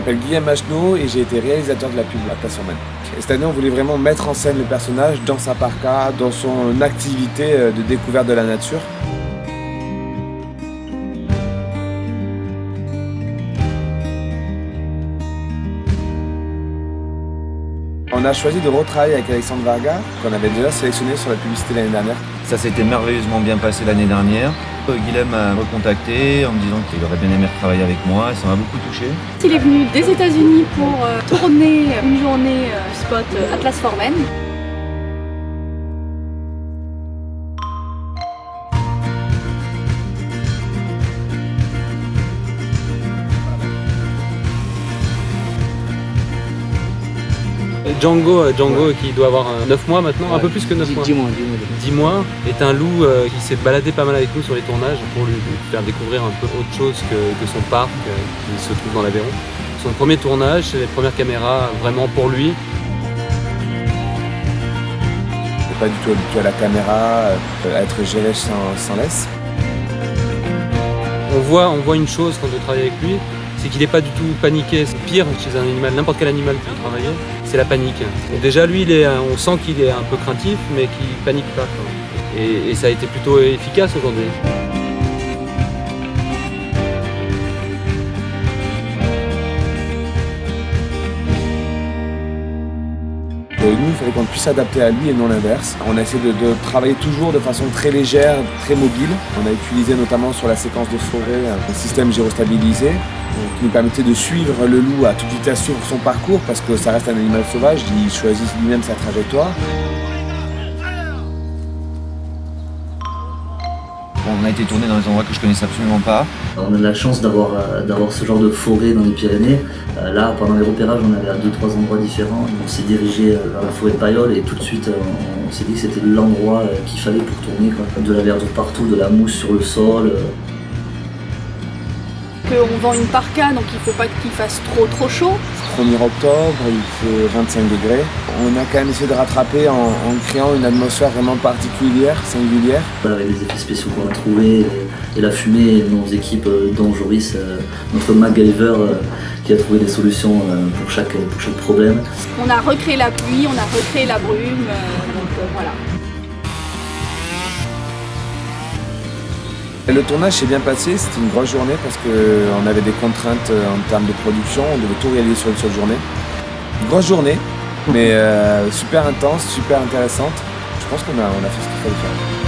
m'appelle Guillaume Macheneau et j'ai été réalisateur de la pub La Place Romaine. Cette année, on voulait vraiment mettre en scène le personnage dans sa parka, dans son activité de découverte de la nature. On a choisi de retravailler avec Alexandre Varga, qu'on avait déjà sélectionné sur la publicité l'année dernière. Ça s'était merveilleusement bien passé l'année dernière. Guillaume m'a recontacté en me disant qu'il aurait bien aimé travailler avec moi et ça m'a beaucoup touché. Il est venu des États-Unis pour tourner une journée spot Atlas for Men. Django qui doit avoir 9 mois maintenant, un peu plus que 9 mois. 10 mois, est un loup qui s'est baladé pas mal avec nous sur les tournages pour lui faire découvrir un peu autre chose que son parc qui se trouve dans l'Aveyron. Son premier tournage, c'est les premières caméras vraiment pour lui. Je n'ai pas du tout habitué à la caméra, à être géré sans laisse. On voit une chose quand on travaille avec lui, c'est qu'il n'est pas du tout paniqué. C'est pire chez un animal, n'importe quel animal qui peut travailler, c'est la panique. Donc déjà lui, on sent qu'il est un peu craintif, mais qu'il ne panique pas. Et ça a été plutôt efficace aujourd'hui. Nous, il fallait qu'on puisse s'adapter à lui et non l'inverse. On a essayé de travailler toujours de façon très légère, très mobile. On a utilisé notamment sur la séquence de forêt un système gyrostabilisé qui nous permettait de suivre le loup à toute vitesse sur son parcours parce que ça reste un animal sauvage, il choisit lui-même sa trajectoire. On a été tourné dans des endroits que je connaissais absolument pas. On a de la chance d'avoir ce genre de forêt dans les Pyrénées. Là, pendant les repérages, on allait à 2-3 endroits différents. On s'est dirigé vers la forêt de Paillole et tout de suite, on s'est dit que c'était l'endroit qu'il fallait pour tourner, quoi. De la verdure partout, de la mousse sur le sol. On vend une parka, donc il ne faut pas qu'il fasse trop chaud. 1er octobre, il fait 25 degrés. On a quand même essayé de rattraper en créant une atmosphère vraiment particulière, singulière. Avec les effets spéciaux qu'on a trouvés et la fumée, nos équipes, dont Joris, notre MacGyver, qui a trouvé des solutions pour chaque problème. On a recréé la pluie, on a recréé la brume, donc voilà. Le tournage s'est bien passé, c'était une grosse journée parce qu'on avait des contraintes en termes de production, on devait tout réaliser sur une seule journée. Une grosse journée, mais super intense, super intéressante. Je pense qu'on a fait ce qu'il fallait faire.